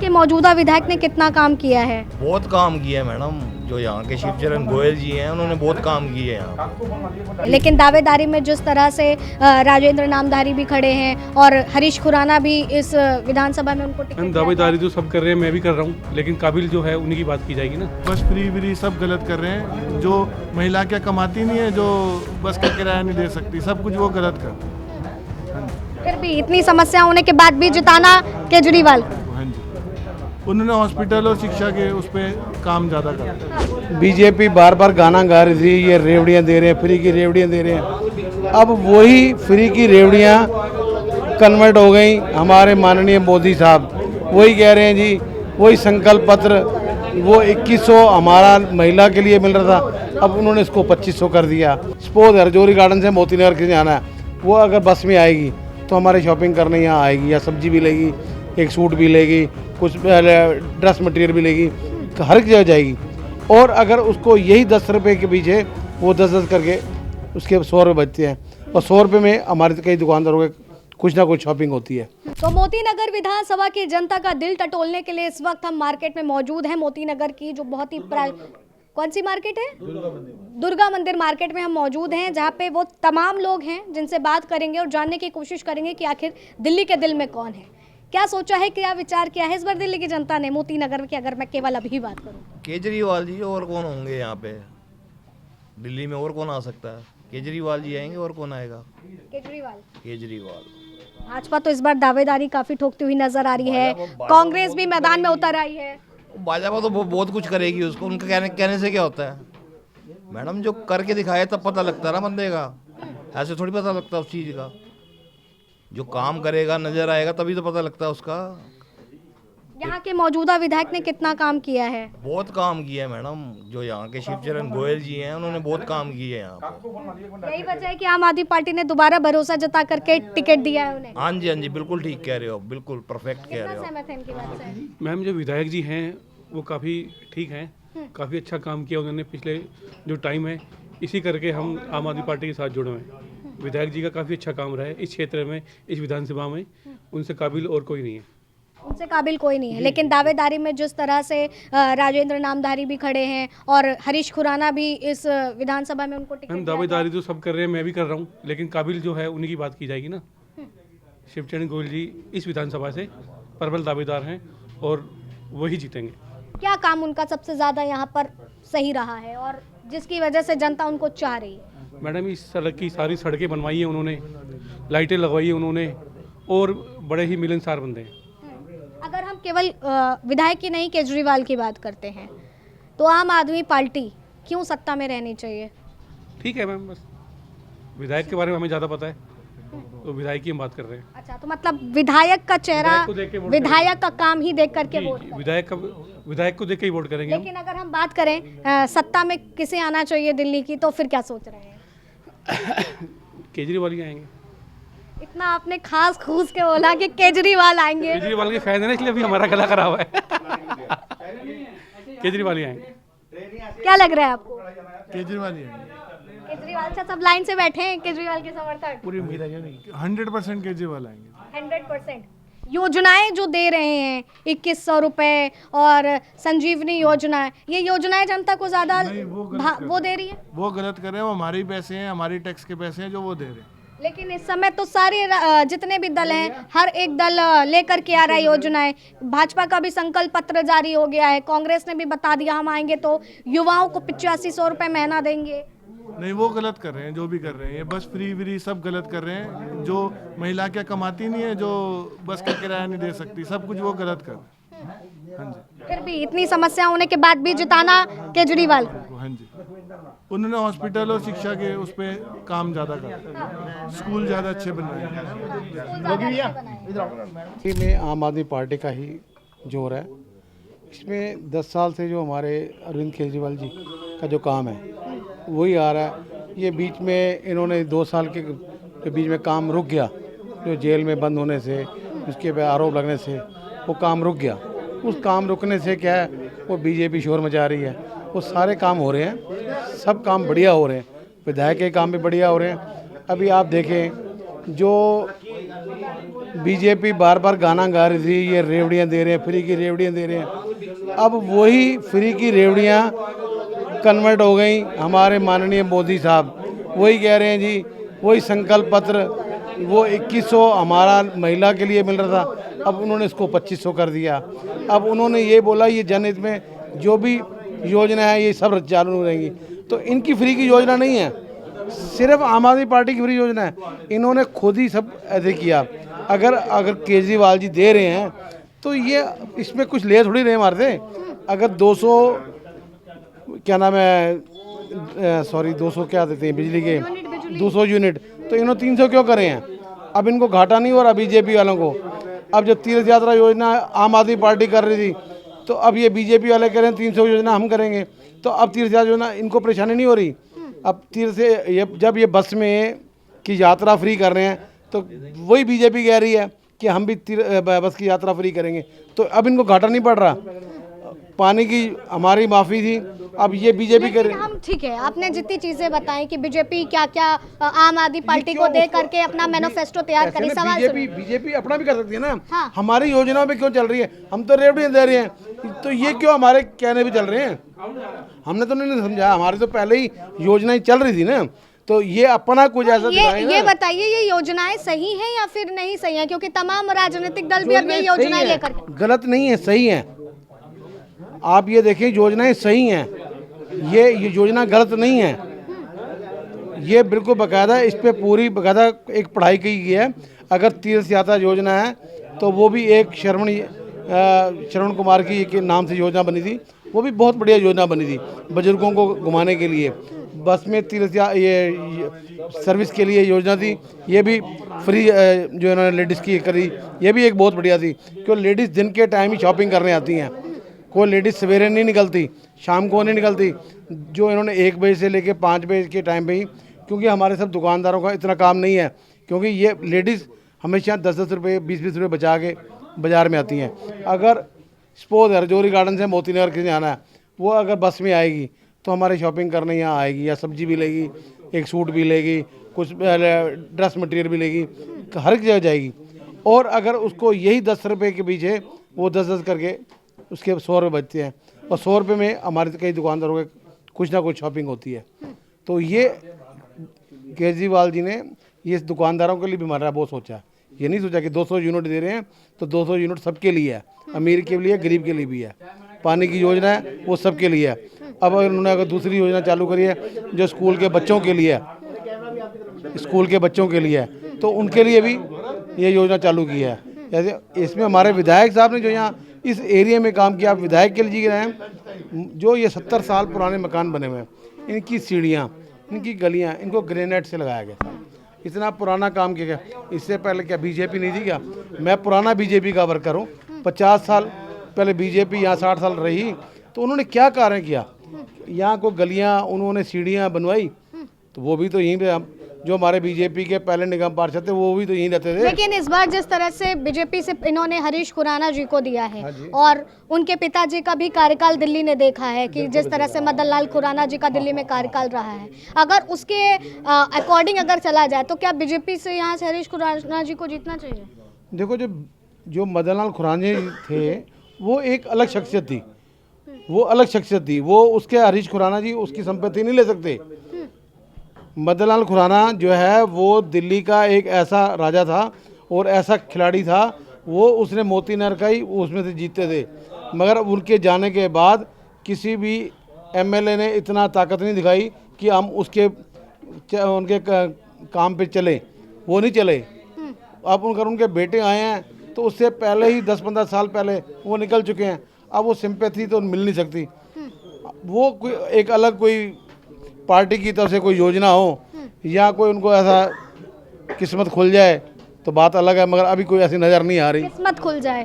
के मौजूदा विधायक ने कितना काम किया है? बहुत काम किया है मैडम। जो यहाँ के शिवचरण गोयल जी हैं उन्होंने बहुत काम किए हैं यहाँ। लेकिन दावेदारी में जिस तरह से राजेंद्र नामधारी भी खड़े हैं और हरीश खुराना भी इस विधानसभा में उनको टिकट हम दिया दावेदारी तो सब कर रहे हैं, मैं भी कर रहा हूँ, लेकिन काबिल जो है उन्हीं की बात की जाएगी ना। बस फ्री सब गलत कर रहे हैं। जो महिला क्या कमाती नहीं है, जो बस का किराया नहीं दे सकती, सब कुछ वो गलत कर रहे हैं। फिर भी इतनी समस्या होने के बाद भी जिताना केजरीवाल को। हाँ जी, उन्होंने हॉस्पिटल और शिक्षा के उस पर काम ज़्यादा करा। बीजेपी बार बार गाना गा रही थी, ये रेवड़ियाँ दे रहे हैं, फ्री की रेवड़ियाँ दे रहे हैं। अब वही फ्री की रेवड़ियाँ कन्वर्ट हो गई। हमारे माननीय मोदी साहब वही कह रहे हैं जी, वही संकल्प पत्र, वो 2100 हमारा महिला के लिए मिल रहा था, अब उन्होंने इसको 2500 कर दिया। सपोज हरजोरी गार्डन से मोती नगर किसी आना है, वो अगर बस में आएगी तो हमारे शॉपिंग करने यहाँ आएगी, या सब्जी भी लेगी, एक सूट भी लेगी, कुछ ड्रेस मटेरियल भी लेगी, हर एक जगह जाएगी। और अगर उसको यही 10 रुपये के पीछे वो 10 करके उसके 100 रुपये बचते हैं, और 100 रुपये में हमारे कई दुकानदारों के कुछ ना कुछ शॉपिंग होती है। तो मोती नगर विधानसभा की जनता का दिल टटोलने के लिए इस वक्त हम मार्केट में मौजूद हैं। मोती नगर की जो बहुत ही कौन सी मार्केट है? दुर्गा मंदिर मार्केट में हम मौजूद हैं, जहाँ पे वो तमाम लोग हैं जिनसे बात करेंगे और जानने की कोशिश करेंगे कि आखिर दिल्ली के दिल में कौन है, क्या सोचा है, क्या विचार किया है इस बार दिल्ली की जनता ने मोती नगर की। अगर मैं केवल अभी बात करूँ, केजरीवाल जी, और कौन होंगे यहाँ पे दिल्ली में? और कौन आ सकता है? केजरीवाल जी आएंगे, और कौन आएगा? केजरीवाल। भाजपा तो इस बार दावेदारी काफी ठोकती हुई नजर आ रही है, कांग्रेस भी मैदान में उतर आई है। भाजपा तो बहुत कुछ करेगी, उसको उनका कहने से क्या होता है मैडम? जो करके दिखाए तब पता लगता है ना बंदे का, ऐसे थोड़ी पता लगता है उस चीज़ का। जो काम करेगा, नजर आएगा, तभी तो पता लगता है उसका। यहाँ के मौजूदा विधायक ने कितना काम किया है? बहुत काम किया है मैडम। जो यहाँ के शिवचरण गोयल जी हैं उन्होंने बहुत काम किए हैं यहाँ पे। यही वजह है कि आम आदमी पार्टी ने दोबारा भरोसा जता करके टिकट दिया है उन्हें। हाँ जी, बिल्कुल ठीक कह रहे हो, बिल्कुल परफेक्ट कह रहे हो। सहमत है इनकी बात से? मैम, जो विधायक जी हैं वो काफ़ी ठीक हैं, काफ़ी अच्छा काम किया उन्होंने पिछले जो टाइम है, इसी करके हम आम आदमी पार्टी के साथ जुड़े हुए हैं। विधायक जी का काफ़ी अच्छा काम रहा है इस क्षेत्र में, इस विधानसभा में, उनसे काबिल और कोई नहीं है। उनसे काबिल कोई नहीं है, लेकिन दावेदारी में जिस तरह से राजेंद्र नामधारी भी खड़े हैं और हरीश खुराना भी इस विधानसभा में उनको टिकट हम दिया दावेदारी तो सब कर रहे हैं, मैं भी कर रहा हूँ, लेकिन काबिल जो है उन्हीं की बात की जाएगी ना। शिवचरण गोयल जी इस विधानसभा से प्रबल दावेदार हैं और वही जीतेंगे। क्या काम उनका सबसे ज़्यादा यहाँ पर सही रहा है और जिसकी वजह से जनता उनको चाह रही है? मैडम, इस सड़क की सारी सड़कें बनवाई हैं उन्होंने, लाइटें लगवाई हैं उन्होंने, और बड़े ही मिलनसार बंदे हैं। अगर हम केवल विधायक की नहीं केजरीवाल की बात करते हैं, तो आम आदमी पार्टी क्यों सत्ता में रहनी चाहिए? ठीक है मैम, बस विधायक के बारे में हमें ज़्यादा पता है, तो विधायक की हम बात कर रहे हैं। अच्छा, तो मतलब विधायक का चेहरा, विधायक को देख के वोट विधायक का काम ही देख करके जी, वोट करें। विधायक को देख के ही वोट करेंगे हम। लेकिन अगर हम बात करें सत्ता में किसे आना चाहिए दिल्ली की, तो फिर क्या सोच रहे हैं? केजरीवाल ही आएंगे। इतना आपने खास खूस के बोला कि केजरीवाल आएंगे। केजरीवाल के फैन है ना, इसलिए अभी हमारा गला खराब हुआ है। केजरीवाल ही आएंगे। क्या लग रहा है आपको? केजरीवाल ही आएंगे। केजरीवाल? अच्छा, सब लाइन से बैठे हैं केजरीवाल के समर्थक। पूरी उम्मीद है 100% केजरीवाल आएंगे। 100%। योजनाएं जो दे रहे हैं 2100 रुपए और संजीवनी योजना, ये योजनाएं जनता को ज्यादा वो दे रही है? वो गलत कर रहे हैं, वो हमारे ही पैसे हैं, हमारी टैक्स के पैसे हैं जो वो दे रहे हैं। लेकिन इस समय तो सारे जितने भी दल हैं, हर एक दल लेकर के आ रहा है योजनाएं। भाजपा का भी संकल्प पत्र जारी हो गया है, कांग्रेस ने भी बता दिया हम आएंगे तो युवाओं को 8500 रुपए महीना देंगे। नहीं, वो गलत कर रहे हैं जो भी कर रहे हैं। ये बस फ्री सब गलत कर रहे हैं। जो महिला क्या कमाती नहीं है, जो बस का किराया नहीं दे सकती, सब कुछ वो गलत कर रहे हैं। हाँ जी, फिर भी इतनी समस्या होने के बाद भी जिताना केजरीवाल को। हाँ जी, उन्होंने हॉस्पिटल और शिक्षा के उस पर काम ज़्यादा करा, स्कूल ज़्यादा अच्छे बनाए। में आम आदमी पार्टी का ही जोर है। इसमें 10 साल से जो हमारे अरविंद केजरीवाल जी का जो काम है वही आ रहा है। ये बीच में इन्होंने 2 साल के बीच में काम रुक गया, जो जेल में बंद होने से, उसके पे आरोप लगने से वो काम रुक गया। उस काम रुकने से क्या है, वो बीजेपी शोर मचा रही है, वो सारे काम हो रहे हैं, सब काम बढ़िया हो रहे हैं, विधायक के काम भी बढ़िया हो रहे हैं। अभी आप देखें जो बीजेपी बार बार गाना गा रही थी, ये रेवड़ियाँ दे रहे हैं, फ्री की रेवड़ियाँ दे रहे हैं। अब वही फ्री की रेवड़ियाँ कन्वर्ट हो गई। हमारे माननीय मोदी साहब वही कह रहे हैं जी, वही संकल्प पत्र, वो 2100 हमारा महिला के लिए मिल रहा था, अब उन्होंने इसको 2500 कर दिया। अब उन्होंने ये बोला ये जनहित में जो भी योजना है ये सब चालू रहेंगी। तो इनकी फ्री की योजना नहीं है, सिर्फ आम आदमी पार्टी की फ्री योजना है। इन्होंने खुद ही सब ऐसे किया। अगर केजरीवाल जी दे रहे हैं तो ये इसमें कुछ ले थोड़ी रहे हमारे से। अगर 200 क्या नाम है, सॉरी 200 क्या देते हैं बिजली के, 200 यूनिट, तो इन्होंने 300 क्यों करे हैं? अब इनको घाटा नहीं हो रहा बीजेपी वालों को। अब जो तीर्थ यात्रा योजना आम आदमी पार्टी कर रही थी, तो अब ये बीजेपी वाले करें 300 योजना हम करेंगे, तो अब तीर्थ यात्रा योजना इनको परेशानी नहीं हो रही। अब तीर्थ से जब ये बस में की यात्रा फ्री कर रहे हैं, तो वही बीजेपी कह रही है कि हम भी बस की यात्रा फ्री करेंगे, तो अब इनको घाटा नहीं पड़ रहा। पानी की हमारी माफ़ी थी, अब ये बीजेपी कर रही है। हम ठीक है, आपने जितनी चीजें बताई कि बीजेपी क्या क्या आम आदमी पार्टी को दे करके अपना मैनिफेस्टो तैयार करी, सवाल बीजेपी अपना भी कर सकती है ना। हाँ। हमारी योजनाओं पे क्यों चल रही है? हम तो रेवड़ियाँ दे रहे हैं, तो ये क्यों हमारे कहने पे चल रहे हैं? हमने तो नहीं समझा, हमारी तो पहले ही योजनाएं चल रही थी ना, तो ये अपना कुछ ऐसा ये बताइए ये योजनाएं सही हैं या फिर नहीं सही हैं? क्योंकि तमाम राजनीतिक दल भी अपनी योजनाएं लेकर, गलत नहीं है, सही है। आप ये देखिए योजनाएं सही हैं, ये योजना गलत नहीं है। ये बिल्कुल बाकायदा, इस पे पूरी बाकायदा एक पढ़ाई की गई है। अगर तीर्थ यात्रा योजना है तो वो भी एक श्रवण कुमार की के नाम से योजना बनी थी, वो भी बहुत बढ़िया योजना बनी थी बुजुर्गों को घुमाने के लिए। बस में तीर्थ ये सर्विस के लिए योजना थी, ये भी फ्री जो इन्होंने लेडीज़ की करी, ये भी एक बहुत बढ़िया थी। क्योंकि लेडीज़ दिन के टाइम ही शॉपिंग करने आती हैं, कोई लेडीज़ सवेरे नहीं निकलती, शाम को नहीं निकलती। जो इन्होंने 1 बजे से लेकर 5 बजे के टाइम पे ही, क्योंकि हमारे सब दुकानदारों का इतना काम नहीं है, क्योंकि ये लेडीज़ हमेशा 10-10 रुपये 20-20 रुपये बचा के बाज़ार में आती हैं। अगर सपोज रजौरी गार्डन से मोती नगर किसी आना है, वो अगर बस में आएगी तो हमारे शॉपिंग करने यहाँ आएगी, या सब्जी भी लेगी, एक सूट भी लेगी, कुछ ड्रेस मटेरियल भी लेगी, हर एक जगह जाएगी। और अगर उसको यही 10 रुपये के पीछे वो 10-10 करके उसके 100 रुपये बचते हैं, और 100 रुपये में हमारे कई दुकानदारों के कुछ ना कुछ शॉपिंग होती है। तो ये केजरीवाल जी ने ये दुकानदारों के लिए भी हमारा बहुत सोचा है। ये नहीं सोचा कि 200 यूनिट दे रहे हैं तो 200 यूनिट सबके लिए है, अमीर के लिए, गरीब के लिए भी है। पानी की योजना है वो सबके लिए है। अब उन्होंने अगर दूसरी योजना चालू करी है जो स्कूल के बच्चों के लिए है, स्कूल के बच्चों के लिए है, तो उनके लिए भी ये योजना चालू की है। जैसे इसमें हमारे विधायक साहब ने जो यहाँ इस एरिया में काम किया, आप विधायक के लिए रहे हैं, जो ये 70 साल पुराने मकान बने हुए हैं, इनकी सीढ़ियाँ, इनकी गलियाँ, इनको ग्रेनाइट से लगाया गया। इतना पुराना काम किया गया। इससे पहले क्या बीजेपी नहीं थी क्या? मैं पुराना बीजेपी का वर्कर हूँ, 50 साल पहले बीजेपी यहाँ 60 साल रही, तो उन्होंने क्या कार्य किया? यहाँ को गलियाँ उन्होंने सीढ़ियाँ बनवाई, तो वो भी तो यहीं पे जो हमारे बीजेपी के पहले निगम पार्षद थे वो भी तो यहीं रहते थे। लेकिन इस बार जिस तरह से बीजेपी से इन्होंने हरीश खुराना जी को दिया है, और उनके पिताजी का भी कार्यकाल दिल्ली ने देखा है कि जिस तरह से मदन लाल खुराना जी का दिल्ली में कार्यकाल रहा है, अगर उसके अकॉर्डिंग अगर चला जाए तो क्या बीजेपी से यहाँ से हरीश खुराना जी को जीतना चाहिए? देखो, जो मदन लाल खुराना जी थे वो एक अलग शख्सियत थी, वो अलग शख्सियत थी। वो उसके हरीश खुराना जी उसकी संपत्ति नहीं ले सकते। मदन लाल खुराना जो है वो दिल्ली का एक ऐसा राजा था और ऐसा खिलाड़ी था, वो उसने मोती नगर का ही उसमें से जीतते थे। मगर उनके जाने के बाद किसी भी एमएलए ने इतना ताकत नहीं दिखाई कि हम उनके काम पे चले, वो नहीं चले। अब उनके बेटे आए हैं तो उससे पहले ही 10-15 साल पहले वो निकल चुके हैं। अब वो सिंपैथी तो मिल नहीं सकती। वो कोई एक अलग कोई पार्टी की तरफ से कोई योजना हो या कोई उनको ऐसा किस्मत खुल जाए तो बात अलग है, मगर अभी कोई ऐसी नज़र नहीं आ रही। किस्मत खुल जाए।